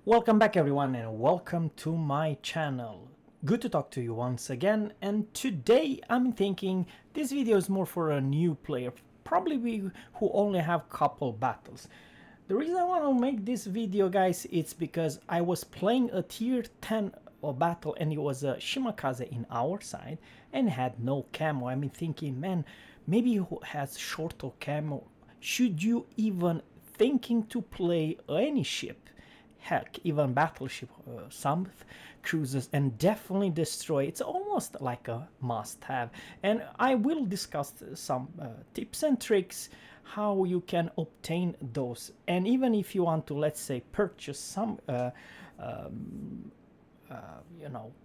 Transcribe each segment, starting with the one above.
Welcome back everyone and welcome to my channel. Good to talk to you once again, and today I'm thinking this video is more for a new player, probably who only have couple battles. The reason I want to make this video, guys, it's because I was playing a tier 10 battle and it was a Shimakaze in our side and had no camo. I'm thinking, man, maybe who has shorter camo, should you even thinking to play any ship? Heck, even battleship, some cruisers, and definitely destroy. It's almost like a must-have, and I will discuss some tips and tricks how you can obtain those. And even if you want to, let's say, purchase some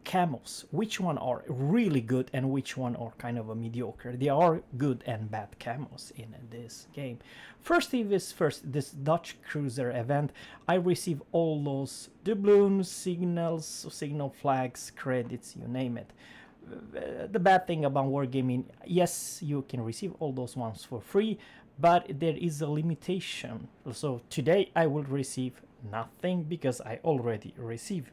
camos, which one are really good and which one are kind of a mediocre. There are good and bad camos in this game. First thing is first, this Dutch cruiser event, I receive all those doubloons, signals, signal flags, credits, you name it. The bad thing about wargaming, yes, you can receive all those ones for free, but there is a limitation. So today I will receive nothing because I already received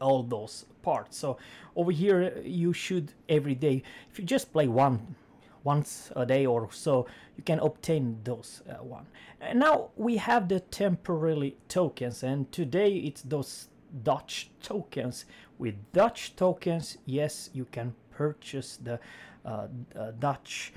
all those parts. So over here you should every day, if you just play once a day or so, you can obtain those one. And now we have the temporary tokens, and today it's those Dutch tokens. With Dutch tokens, yes, you can purchase the Dutch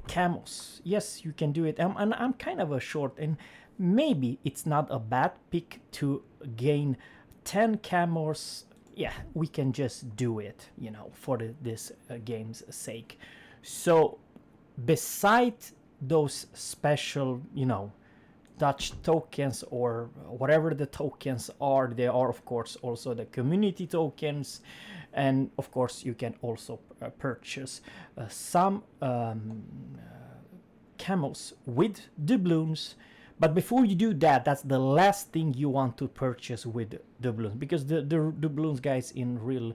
camos. Yes, you can do it. And I'm kind of a short, and maybe it's not a bad pick to gain 10 camos. Yeah, we can just do it, you know, for this game's sake. So beside those special, you know, Dutch tokens or whatever the tokens are, there are of course also the community tokens, and of course you can also purchase some camos with doubloons. But before you do that, that's the last thing you want to purchase with doubloons, because the doubloons, guys, in real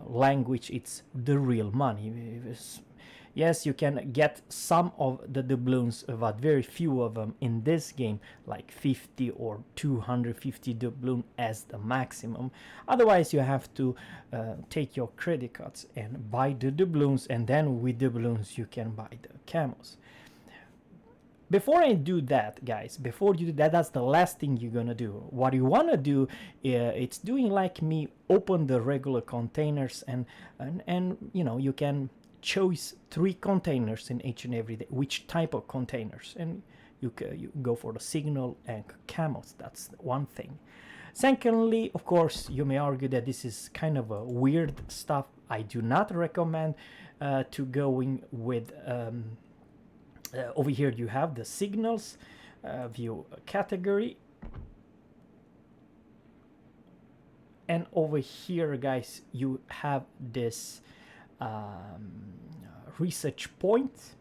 language, it's the real money. Yes, you can get some of the doubloons, but very few of them in this game, like 50 or 250 doubloon as the maximum. Otherwise, you have to take your credit cards and buy the doubloons, and then with doubloons you can buy the camos. Before I do that, guys, before you do that, that's the last thing you're gonna do. What you wanna do, it's doing like me, open the regular containers, and you know, you can choose 3 containers in each and every day, which type of containers, and you go for the signal and camos. That's one thing. Secondly, of course, you may argue that this is kind of a weird stuff. I do not recommend to going with over here you have the signals view category, and over here, guys, you have this research point,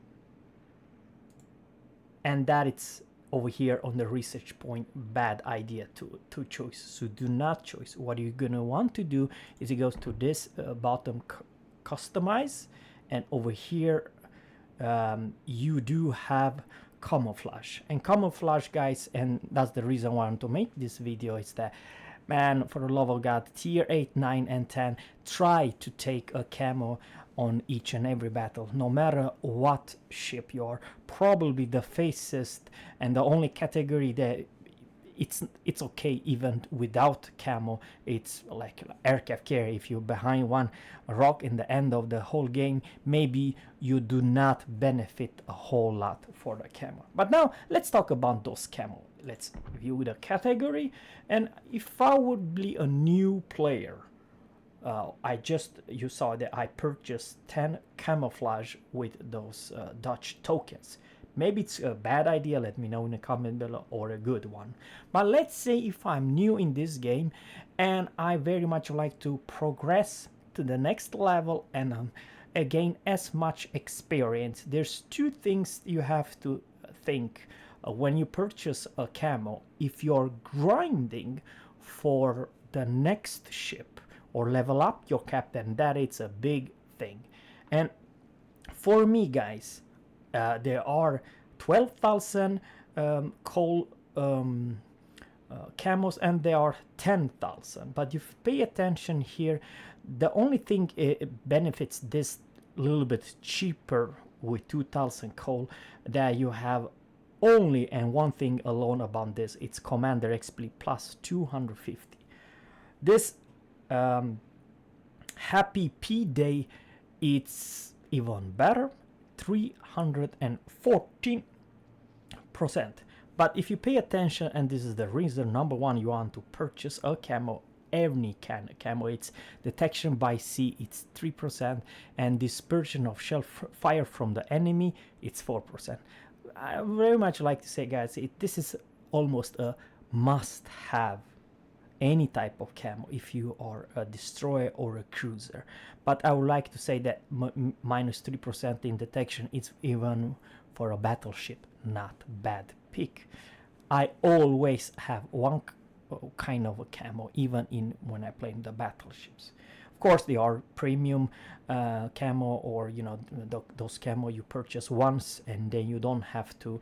and that it's over here on the research point. Bad idea to choose, so do not choose. What you're gonna want to do is it goes to this bottom customize, and over here you do have camouflage. And camouflage, guys, and that's the reason why I want to make this video, is that, man, for the love of God, tier 8, 9 and 10, try to take a camo on each and every battle, no matter what ship you are. Probably the fastest and the only category that it's okay even without camo, it's like aircraft carrier. If you're behind one rock in the end of the whole game, maybe you do not benefit a whole lot for the camo. But now let's talk about those camo. Let's view the category, and if I would be a new player, you saw that I purchased 10 camouflage with those Dutch tokens. Maybe it's a bad idea, let me know in the comment below, or a good one. But let's say if I'm new in this game and I very much like to progress to the next level and gain as much experience, there's 2 things you have to think when you purchase a camo. If you're grinding for the next ship or level up your captain, that is a big thing. And for me, guys, there are 12,000 coal camos, and they are 10,000. But if you pay attention here, the only thing benefits this little bit cheaper with 2,000 coal, that you have only and one thing alone about this, it's commander XP plus 250. This happy P day, it's even better, 314%. But if you pay attention, and this is the reason number one you want to purchase a camo, any kind of camo, it's detection by sea, it's 3%, and dispersion of shell fire from the enemy, it's 4%. I very much like to say, guys, this is almost a must-have any type of camo if you are a destroyer or a cruiser. But I would like to say that minus 3% in detection is even for a battleship not bad pick. I always have one kind of a camo, even in when I play in the battleships. Of course, they are premium camo, or you know, those camo you purchase once and then you don't have to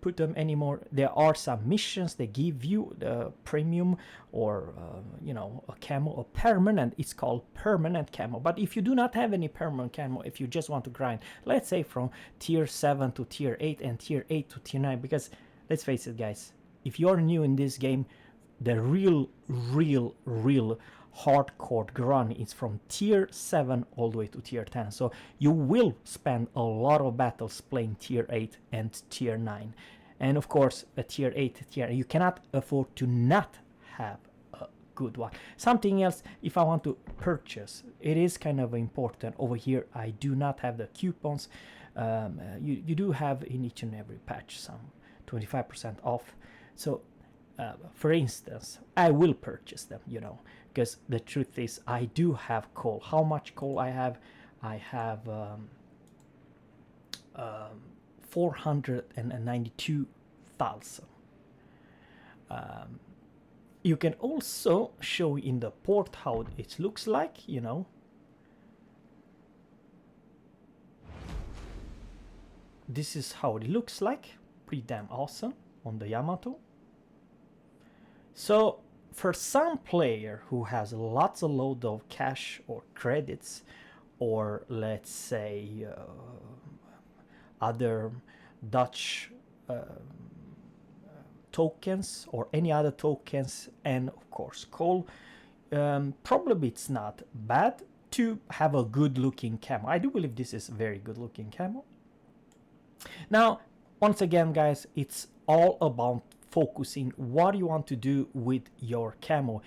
put them anymore. There are some missions they give you the premium, or you know, a camo, a permanent. It's called permanent camo. But if you do not have any permanent camo, if you just want to grind, let's say from tier 7 to tier 8 and tier 8 to tier 9, because let's face it, guys, if you're new in this game, the real hardcore grind is from tier 7 all the way to tier 10. So you will spend a lot of battles playing tier 8 and tier 9. And of course, a tier 8 tier, you cannot afford to not have a good one. Something else, if I want to purchase, it is kind of important. Over here, I do not have the coupons. You do have in each and every patch some 25% off. So for instance, I will purchase them, you know, because the truth is I do have coal. How much coal I have? I have 492,000. You can also show in the port how it looks like, you know. This is how it looks like. Pretty damn awesome on the Yamato. So for some player who has lots of load of cash or credits, or let's say other Dutch tokens or any other tokens, and of course coal, probably it's not bad to have a good looking camo. I do believe this is a very good looking camo. Now, once again, guys, it's all about focusing what you want to do with your camo.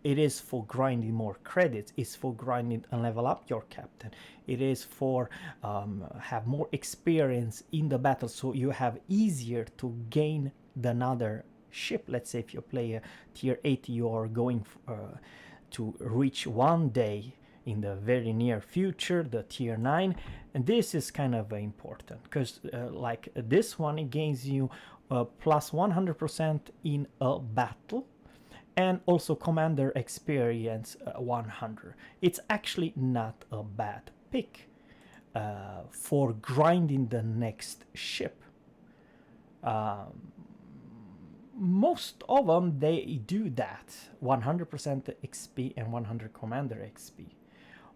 It is for grinding more credits, it's for grinding and level up your captain, it is for have more experience in the battle, so you have easier to gain another ship. Let's say if you play a tier 8, you are going to reach one day in the very near future the tier 9, and this is kind of important because like this one, it gains you plus 100% in a battle, and also commander experience 100. It's actually not a bad pick for grinding the next ship. Most of them, they do that, 100% XP and 100 commander XP.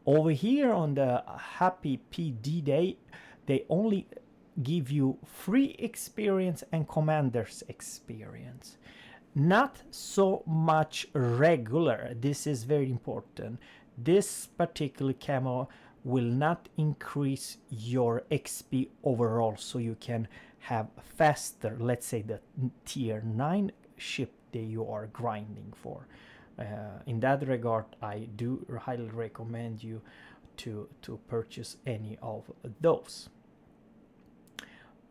Over here on the happy PD day, they only give you free experience and commander's experience, not so much regular. This is very important. This particular camo will not increase your XP overall, so you can have faster, let's say the tier 9 ship that you are grinding for. In that regard, I do highly recommend you to purchase any of those.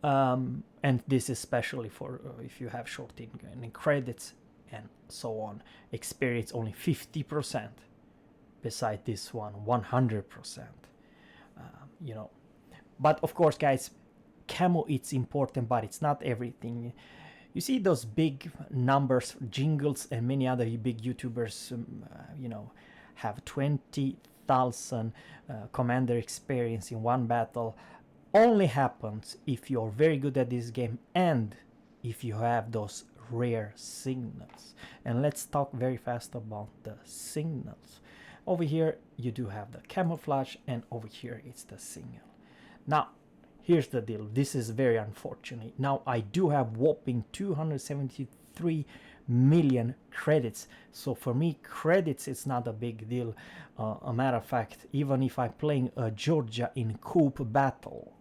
And this is especially for if you have short in credits and so on. Experience only 50%. Beside this one, 100%. You know, but of course, guys, camo, it's important, but it's not everything. You see those big numbers, Jingles and many other big YouTubers, you know, have 20,000 commander experience in one battle. Only happens if you're very good at this game and if you have those rare signals. And let's talk very fast about the signals. Over here you do have the camouflage, and over here it's the signal. Now here's the deal, this is very unfortunate. Now I do have whopping 273 million credits, so for me credits is not a big deal. A matter of fact, even if I'm playing Georgia in coup battle,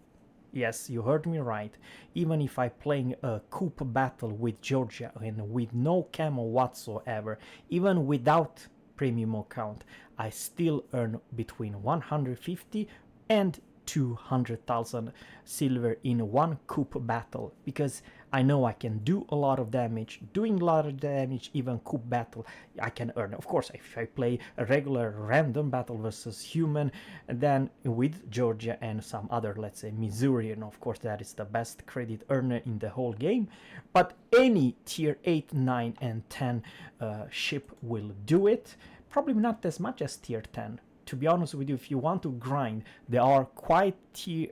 yes, you heard me right, even if I'm playing a coup battle with Georgia and with no camo whatsoever, even without premium account, I still earn between 150 and 200,000 silver in one coup battle, because I know I can do a lot of damage. Doing a lot of damage, even coup battle, I can earn. Of course, if I play a regular random battle versus human, then with Georgia and some other, let's say Missouri, and of course that is the best credit earner in the whole game. But any tier 8, 9 and 10 ship will do it. Probably not as much as tier 10. To be honest with you, if you want to grind, there are quite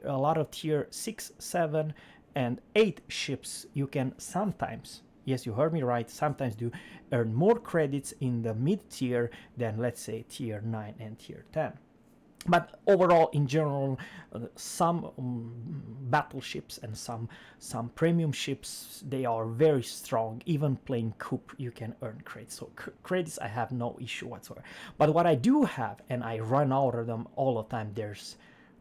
a lot of tier 6, 7 and 8 ships. You can sometimes, yes, you heard me right, sometimes do earn more credits in the mid tier than, let's say, tier 9 and tier 10. But overall, in general, some battleships and some premium ships, they are very strong. Even playing coup, you can earn credits. So credits, I have no issue whatsoever. But what I do have, and I run out of them all the time, there's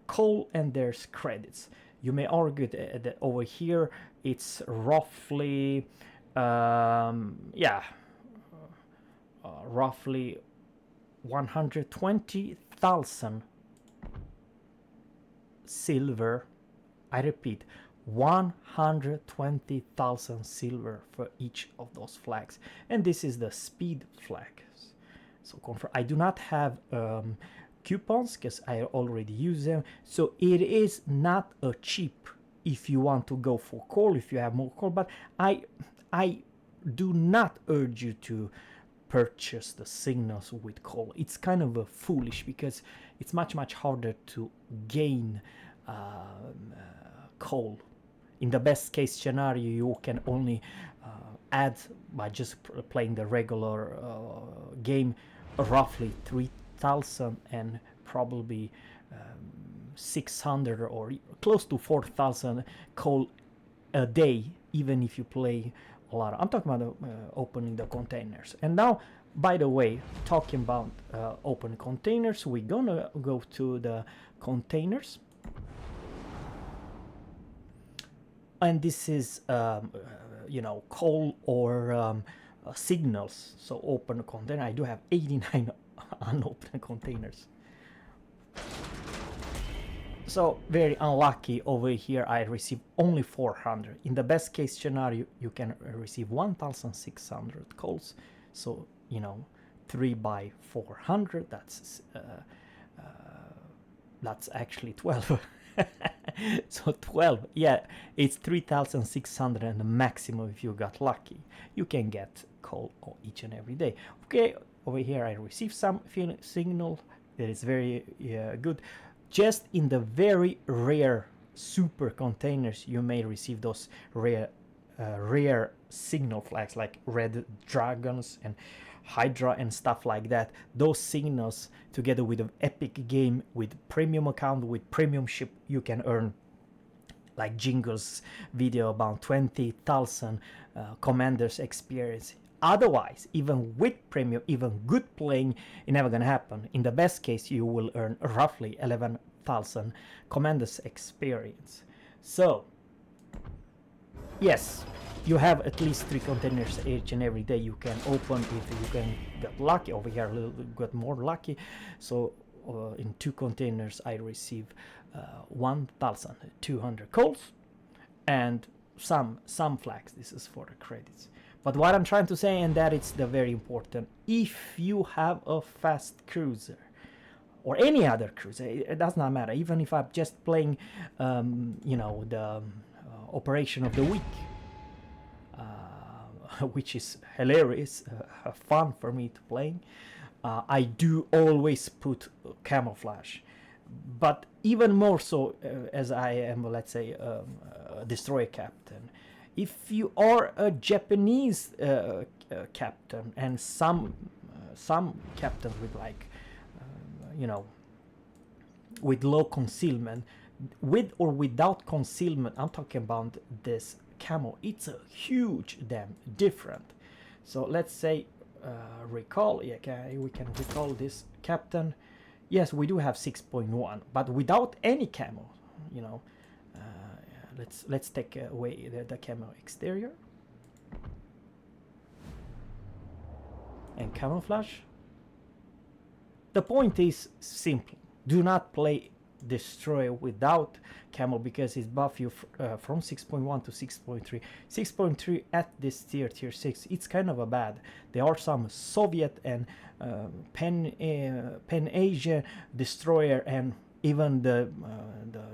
coal and there's credits. You may argue that over here it's roughly, roughly 120,000 silver. I repeat, 120,000 silver for each of those flags, and this is the speed flags. So confirm, I do not have coupons because I already use them, so it is not a cheap if you want to go for coal, if you have more coal. But I do not urge you to purchase the signals with coal. It's kind of a foolish, because it's much harder to gain coal. In the best case scenario, you can only add, by just playing the regular game, roughly 3,000 and probably 600 or close to 4,000 coal a day, even if you play a lot. I'm talking about opening the containers. And now, by the way, talking about open containers, we're gonna go to the containers, and this is coal or signals. So open container, I do have 89 unopened containers. So very unlucky over here, I received only 400. In the best case scenario, you can receive 1,600 coals. So 3 by 400, that's actually 12. So 12, yeah, it's 3,600, and the maximum, if you got lucky, you can get coal each and every day. Okay, over here I received some signal that is very good. Just in the very rare super containers, you may receive those rare signal flags like red dragons and Hydra and stuff like that. Those signals, together with an epic game, with premium account, with premium ship, you can earn, like Jingle's video, about 20,000 commanders experience. Otherwise, even with premium, even good playing, it's never gonna happen. In the best case, you will earn roughly 11,000 commanders experience. So yes, you have at least 3 containers each and every day you can open if you can get lucky. Over here a little bit more lucky. So in 2 containers I receive 1,200 coals and some flags. This is for the credits. But what I'm trying to say, and that it's the very important, if you have a fast cruiser or any other cruiser, it does not matter, even if I'm just playing the operation of the week, which is hilarious, fun for me to play, I do always put camouflage. But even more so as I am, let's say, a destroyer captain, If you are a Japanese captain, and some captains with like you know, with low concealment, with or without concealment, I'm talking about this camo, it's a huge damn different. So let's say recall, yeah, we can recall this captain. Yes, we do have 6.1, but without any camo, you know. Let's take away the camo exterior and camouflage. The point is simple: do not play destroyer without camo, because it buff you from 6.1 to 6.3. 6.3 at this tier 6, it's kind of a bad. There are some Soviet and Pan Asia destroyer, and even the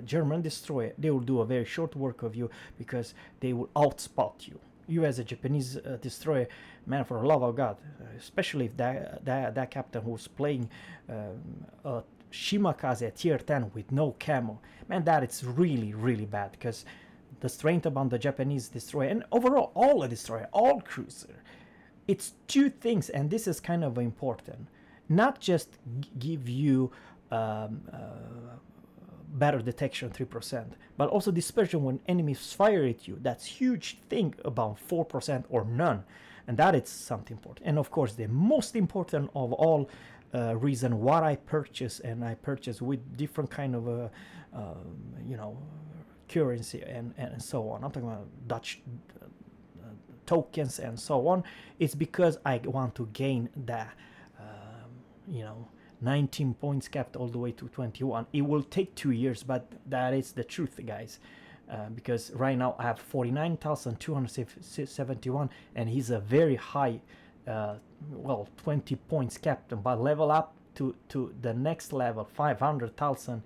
German destroyer, they will do a very short work of you because they will outspot you. You as a Japanese destroyer, man, for the love of God, especially if that captain who's playing a Shimakaze tier 10 with no camo, man, that it's really, really bad, because the strength about the Japanese destroyer, and overall all a destroyer, all cruiser, it's two things, and this is kind of important. Not just give you better detection 3%, but also dispersion when enemies fire at you. That's huge thing, about 4% or none, and that is something important. And of course, the most important of all reason what I purchase, and I purchase with different kind of you know, currency and so on. I'm talking about Dutch tokens and so on. It's because I want to gain the you know, 19 points capped all the way to 21. It will take 2 years, but that is the truth, guys. Because right now I have 49,271, and he's a very high, well, 20 points captain. But level up to the next level, 500,000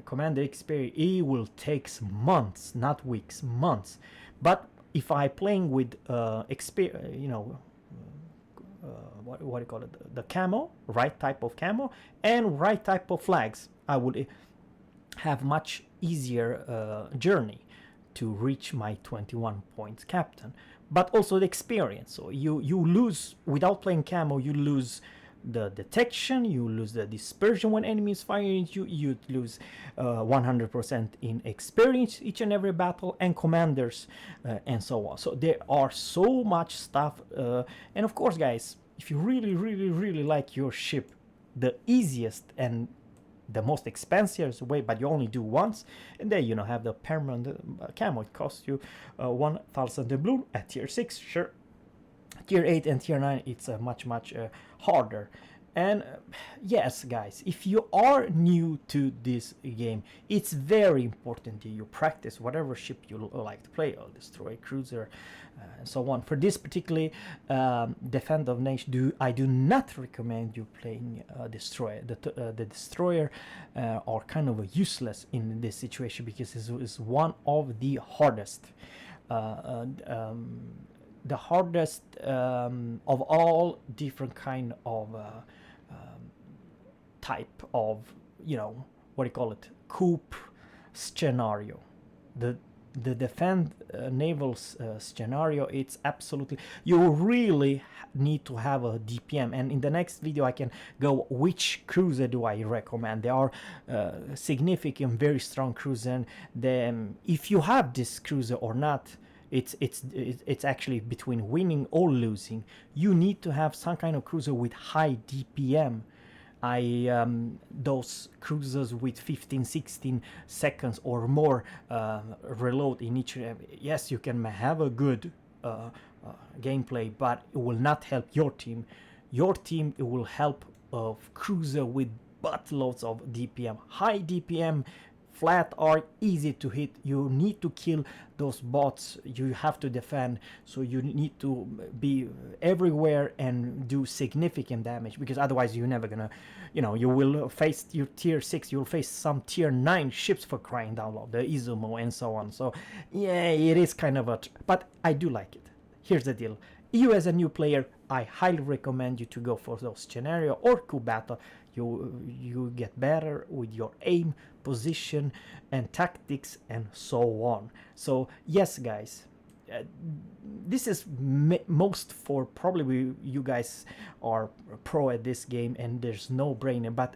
commander experience, it will take months, not weeks, months. But if I playing with you know, what do you call it, the camo, right type of camo and right type of flags, I would have much easier journey to reach my 21 points captain. But also the experience. So you lose, without playing camo, you lose the detection, you lose the dispersion when enemies firing at you, you lose 100% in experience each and every battle, and commanders and so on. So there are so much stuff, and of course, guys, if you really like your ship, the easiest and the most expensive way, but you only do once, and then, you know, have the permanent camo. It costs you 1,000 doubloon at tier 6, sure. Tier 8 and tier 9, it's much harder. And yes, guys, if you are new to this game, it's very important that you practice whatever ship you like to play, or destroyer, cruiser, and so on. For this particular Defend of Nation, I do not recommend you playing destroyer. The destroyer are kind of useless in this situation, because it's one of the hardest. The hardest of all different kind of type of, you know, what do you call it, coup scenario. The defend naval scenario, it's absolutely, you really need to have a DPM, and in the next video I can go which cruiser do I recommend. There are significant, very strong cruiser, and if you have this cruiser or not, it's actually between winning or losing. You need to have some kind of cruiser with high DPM. Those cruisers with 15-16 seconds or more reload in each. Yes, you can have a good gameplay, but it will not help your team. Your team, it will help a cruiser with buttloads of DPM. High DPM, flat are easy to hit. You need to kill those bots, you have to defend, so you need to be everywhere and do significant damage, because otherwise you're never gonna, you know, you will face your tier 6, you'll face some tier 9 ships, for crying out loud, the Izumo and so on. So yeah, it is kind of a, but I do like it. Here's the deal: you as a new player, I highly recommend you to go for those scenario or coup battle. You get better with your aim, position and tactics and so on. So yes, guys, this is most for probably you guys are pro at this game and there's no brainer, but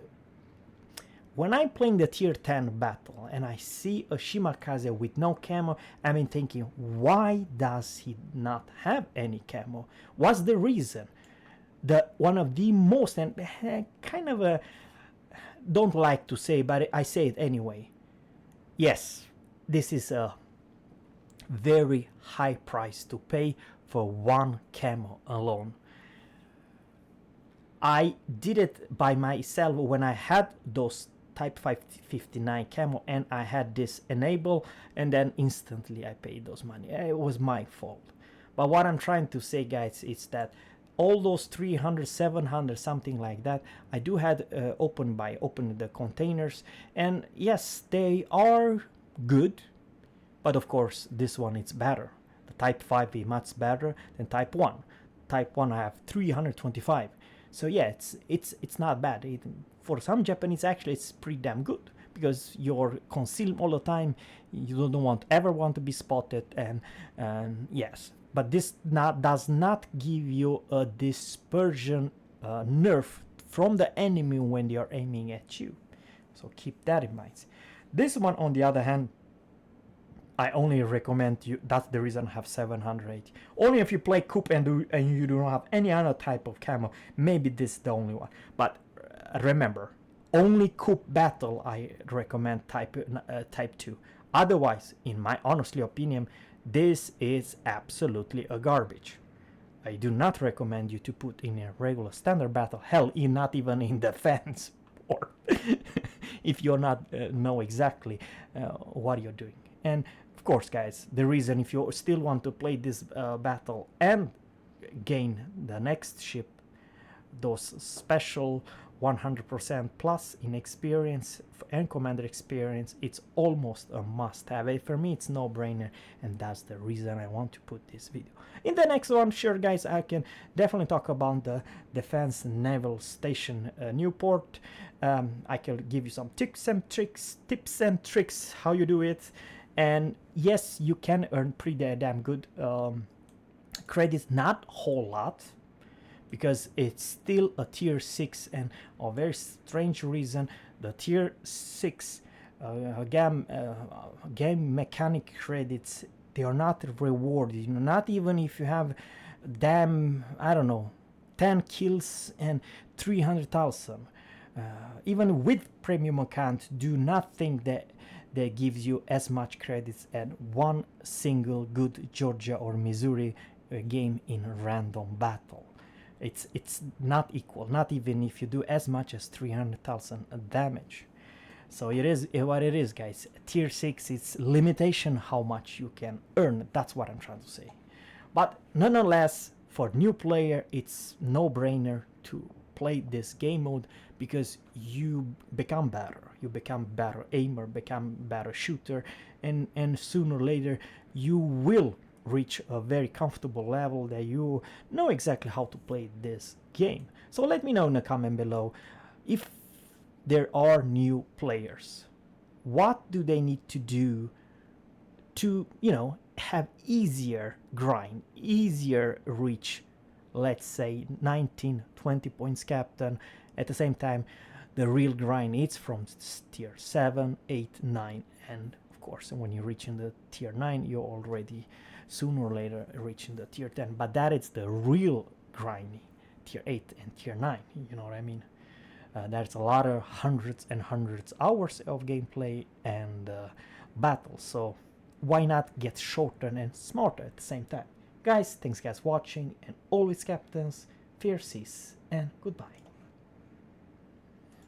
when I'm playing the tier 10 battle and I see a Shimakaze with no camo, I mean thinking, why does he not have any camo? What's the reason? One of the most, and kind of a, don't like to say, but I say it anyway. Yes, this is a very high price to pay for one camo alone. I did it by myself when I had those Type 559 camo and I had this enable, and then instantly I paid those money. It was my fault. But what I'm trying to say, guys, is that all those 300, 700, something like that, I do had opened by opening the containers, and yes, they are good, but of course this one is better. The Type 5 is much better than Type 1. Type 1 I have 325. So yeah, it's not bad. For some Japanese, actually, it's pretty damn good because you're concealed all the time. You don't ever want to be spotted, and yes. But this does not give you a dispersion nerf from the enemy when they are aiming at you. So keep that in mind. This one, on the other hand, I only recommend you. That's the reason I have 780. Only if you play Coup and you do not have any other type of camo, maybe this is the only one. But remember, only Coup battle I recommend type 2. Otherwise, in my honestly opinion, this is absolutely a garbage. I do not recommend you to put in a regular standard battle. Hell, not even in defense, or if you're not know exactly what you're doing. And of course, guys, the reason if you still want to play this battle and gain the next ship, those special 100% plus in experience and commander experience, it's almost a must-have. For me, it's no-brainer, and that's the reason I want to put this video. In the next one, sure, guys, I can definitely talk about the Defense Naval Station Newport. I can give you some tips and tricks how you do it. And yes, you can earn pretty damn good credits, not a whole lot, because it's still a tier 6, and a very strange reason, the tier 6 game mechanic credits, they are not rewarded. You know, not even if you have damn, I don't know, 10 kills and 300,000. Even with premium account, do not think that gives you as much credits as one single good Georgia or Missouri game in a random battle. It's not equal, not even if you do as much as 300,000 damage. So it is what it is, guys. Tier 6, it's limitation how much you can earn. That's what I'm trying to say. But nonetheless, for new player, it's no-brainer to play this game mode, because you become better. You become better aimer, become better shooter, and sooner or later you will reach a very comfortable level that you know exactly how to play this game. So let me know in the comment below, if there are new players, what do they need to do to, you know, have easier grind, easier reach, let's say 19, 20 points captain. At the same time, the real grind is from tier 7, 8, 9, and of course when you reach in the tier 9, you're already sooner or later reaching the tier 10. But that is the real grinding, tier 8 and tier 9, you know what I mean? There's a lot of hundreds and hundreds hours of gameplay and battles, so why not get shorter and smarter at the same time? Guys, thanks guys watching, and always captains, fair seas, and goodbye.